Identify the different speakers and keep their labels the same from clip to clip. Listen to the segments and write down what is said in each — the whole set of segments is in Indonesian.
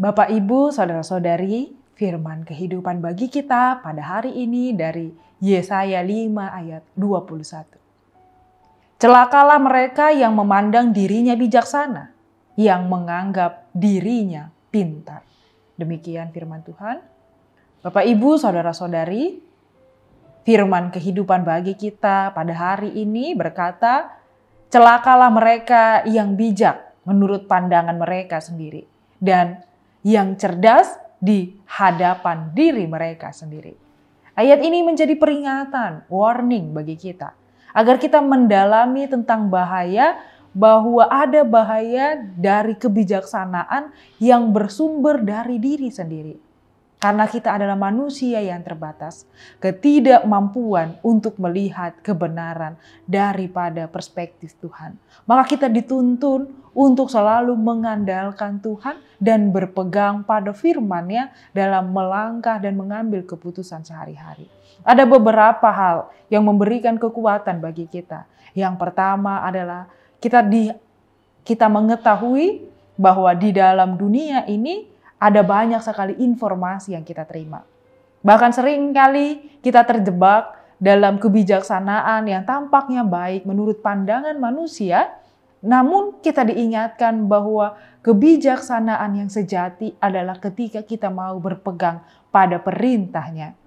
Speaker 1: Bapak, Ibu, Saudara-saudari, firman kehidupan bagi kita pada hari ini dari Yesaya 5 ayat 21. Celakalah mereka yang memandang dirinya bijaksana, yang menganggap dirinya pintar. Demikian firman Tuhan. Bapak, Ibu, Saudara-saudari, firman kehidupan bagi kita pada hari ini berkata, celakalah mereka yang bijak menurut pandangan mereka sendiri, dan yang cerdas di hadapan diri mereka sendiri. Ayat ini menjadi peringatan, warning bagi kita, agar kita mendalami tentang bahaya, bahwa ada bahaya dari kebijaksanaan yang bersumber dari diri sendiri. Karena kita adalah manusia yang terbatas, ketidakmampuan untuk melihat kebenaran daripada perspektif Tuhan. Maka kita dituntun untuk selalu mengandalkan Tuhan dan berpegang pada firman-Nya dalam melangkah dan mengambil keputusan sehari-hari. Ada beberapa hal yang memberikan kekuatan bagi kita. Yang pertama adalah kita mengetahui bahwa di dalam dunia ini ada banyak sekali informasi yang kita terima. Bahkan sering kali kita terjebak dalam kebijaksanaan yang tampaknya baik menurut pandangan manusia, namun kita diingatkan bahwa kebijaksanaan yang sejati adalah ketika kita mau berpegang pada perintah-Nya.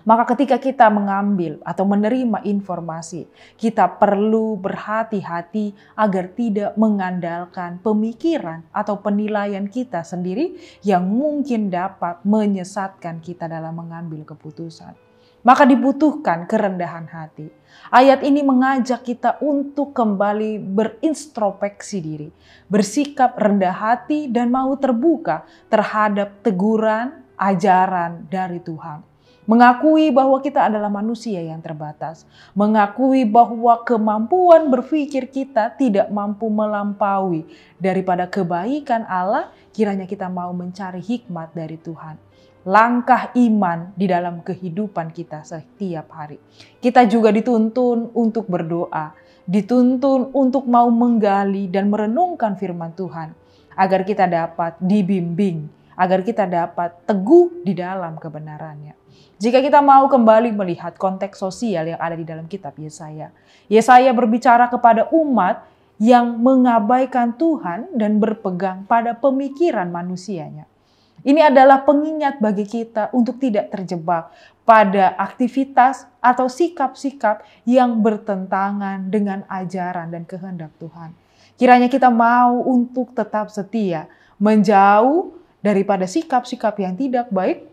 Speaker 1: Maka ketika kita mengambil atau menerima informasi, kita perlu berhati-hati agar tidak mengandalkan pemikiran atau penilaian kita sendiri yang mungkin dapat menyesatkan kita dalam mengambil keputusan. Maka dibutuhkan kerendahan hati. Ayat ini mengajak kita untuk kembali berintrospeksi diri, bersikap rendah hati dan mau terbuka terhadap teguran, ajaran dari Tuhan. Mengakui bahwa kita adalah manusia yang terbatas. Mengakui bahwa kemampuan berpikir kita tidak mampu melampaui daripada kebaikan Allah, kiranya kita mau mencari hikmat dari Tuhan. Langkah iman di dalam kehidupan kita setiap hari. Kita juga dituntun untuk berdoa, dituntun untuk mau menggali dan merenungkan firman Tuhan, agar kita dapat dibimbing, agar kita dapat teguh di dalam kebenarannya. Jika kita mau kembali melihat konteks sosial yang ada di dalam kitab Yesaya. Yesaya berbicara kepada umat yang mengabaikan Tuhan dan berpegang pada pemikiran manusianya. Ini adalah pengingat bagi kita untuk tidak terjebak pada aktivitas atau sikap-sikap yang bertentangan dengan ajaran dan kehendak Tuhan. Kiranya kita mau untuk tetap setia, menjauh daripada sikap-sikap yang tidak baik.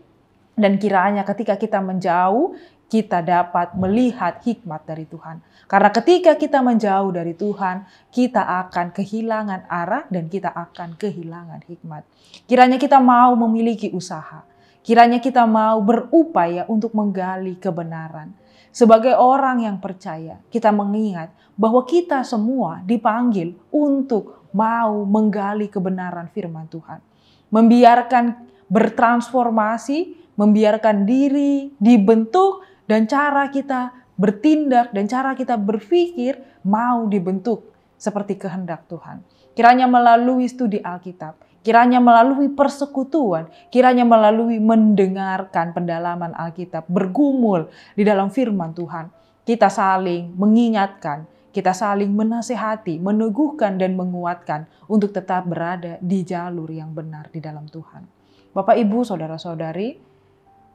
Speaker 1: Dan kiranya ketika kita menjauh, kita dapat melihat hikmat dari Tuhan. Karena ketika kita menjauh dari Tuhan, kita akan kehilangan arah dan kita akan kehilangan hikmat. Kiranya kita mau memiliki usaha. Kiranya kita mau berupaya untuk menggali kebenaran. Sebagai orang yang percaya, kita mengingat bahwa kita semua dipanggil untuk mau menggali kebenaran firman Tuhan. Membiarkan bertransformasi, membiarkan diri dibentuk dan cara kita bertindak dan cara kita berpikir mau dibentuk seperti kehendak Tuhan. Kiranya melalui studi Alkitab, kiranya melalui persekutuan, kiranya melalui mendengarkan pendalaman Alkitab, bergumul di dalam firman Tuhan. Kita saling mengingatkan, kita saling menasehati, meneguhkan dan menguatkan untuk tetap berada di jalur yang benar di dalam Tuhan. Bapak, Ibu, Saudara-saudari,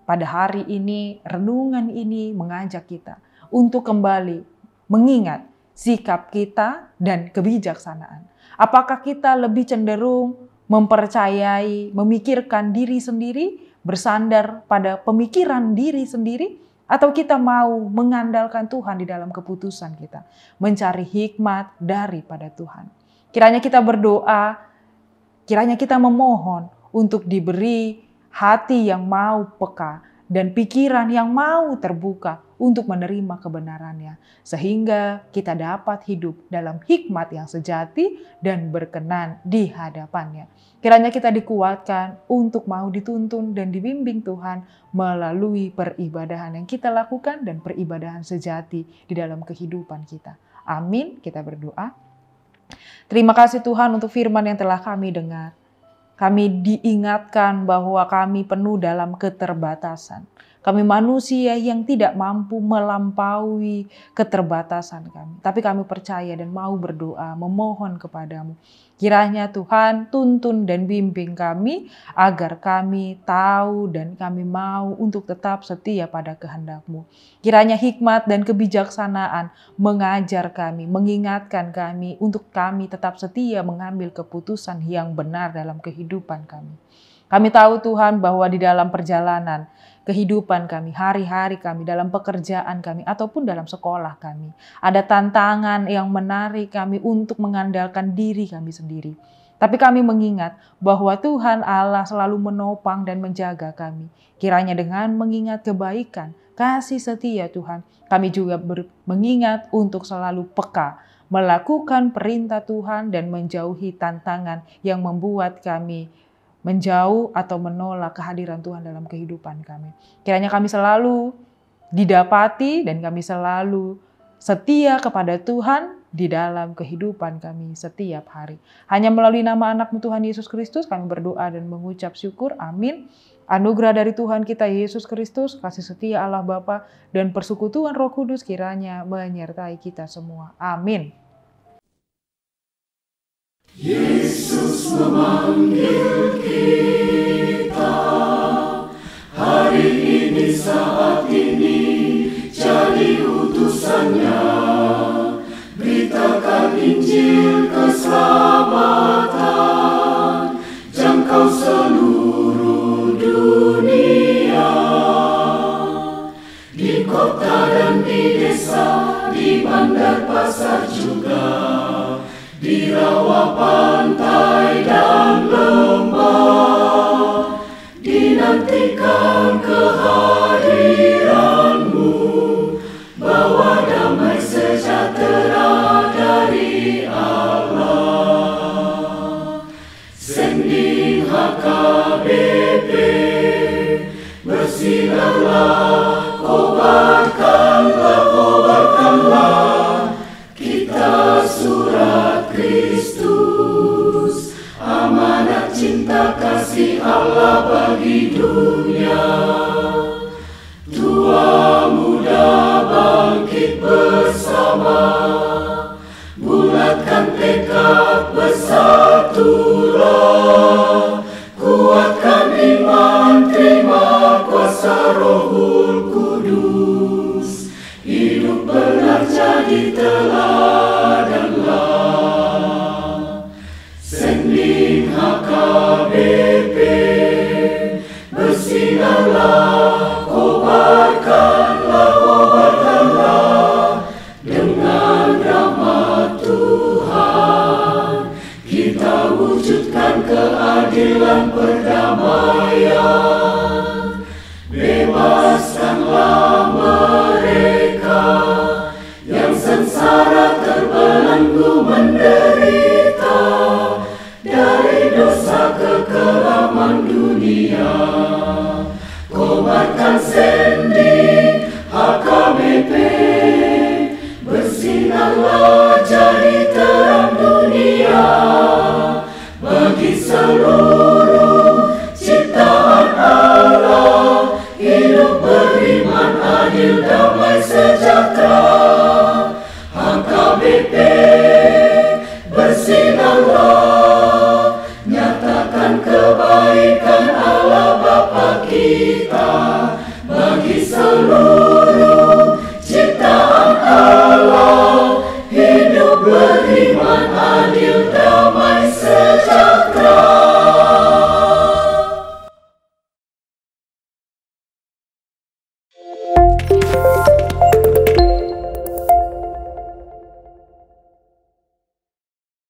Speaker 1: pada hari ini, renungan ini mengajak kita untuk kembali mengingat sikap kita dan kebijaksanaan. Apakah kita lebih cenderung mempercayai, memikirkan diri sendiri, bersandar pada pemikiran diri sendiri, atau kita mau mengandalkan Tuhan di dalam keputusan kita, mencari hikmat daripada Tuhan. Kiranya kita berdoa, kiranya kita memohon untuk diberi hati yang mau peka dan pikiran yang mau terbuka untuk menerima kebenarannya. Sehingga kita dapat hidup dalam hikmat yang sejati dan berkenan di hadapannya. Kiranya kita dikuatkan untuk mau dituntun dan dibimbing Tuhan melalui peribadahan yang kita lakukan dan peribadahan sejati di dalam kehidupan kita. Amin, kita berdoa. Terima kasih Tuhan untuk firman yang telah kami dengar. Kami diingatkan bahwa kami penuh dalam keterbatasan. Kami manusia yang tidak mampu melampaui keterbatasan kami. Tapi kami percaya dan mau berdoa, memohon kepadamu. Kiranya Tuhan tuntun dan bimbing kami agar kami tahu dan kami mau untuk tetap setia pada kehendak-Mu. Kiranya hikmat dan kebijaksanaan mengajar kami, mengingatkan kami untuk kami tetap setia mengambil keputusan yang benar dalam kehidupan kami. Kami tahu Tuhan bahwa di dalam perjalanan kehidupan kami, hari-hari kami, dalam pekerjaan kami, ataupun dalam sekolah kami, ada tantangan yang menarik kami untuk mengandalkan diri kami sendiri. Tapi kami mengingat bahwa Tuhan Allah selalu menopang dan menjaga kami. Kiranya dengan mengingat kebaikan, kasih setia Tuhan, kami juga mengingat untuk selalu peka, melakukan perintah Tuhan dan menjauhi tantangan yang membuat kami menjauh atau menolak kehadiran Tuhan dalam kehidupan kami. Kiranya kami selalu didapati dan kami selalu setia kepada Tuhan di dalam kehidupan kami setiap hari. Hanya melalui nama anak-Mu Tuhan Yesus Kristus kami berdoa dan mengucap syukur. Amin. Anugerah dari Tuhan kita Yesus Kristus, kasih setia Allah Bapa dan persekutuan Roh Kudus kiranya menyertai kita semua. Amin.
Speaker 2: Yesus memanggil kita hari ini, saat ini, jadi utusannya. Beritakan Injil keselamatan, jangkau seluruh dunia. Di kota dan di desa, di bandar pasar juga, di rawa pantai dan lembah, dinantikan kehadiran-Mu, bawa damai sejahtera dari Allah. Sending HKBP, bersinarlah, kobarkanlah, kita surat Kristus, amanat cinta kasih Allah bagi dunia. Tua muda bangkit bersama, bulatkan tekad, bersatulah, kuatkan iman, terima kuasa Rohul Kudus, hidup benar jadi teladanlah. Sending HKBP, bersinarlah, kobarkanlah, dengan rahmat Tuhan kita wujudkan keadilan perdamaian. Bebaskanlah mereka yang sengsara terbelenggu menderita dari dosa kekelaman dunia. Kobarkan sending HKBP, bersinarlah jadi terang dunia bagi seluruh ciptaan Allah, hidup beriman, adil, damai, sejahtera.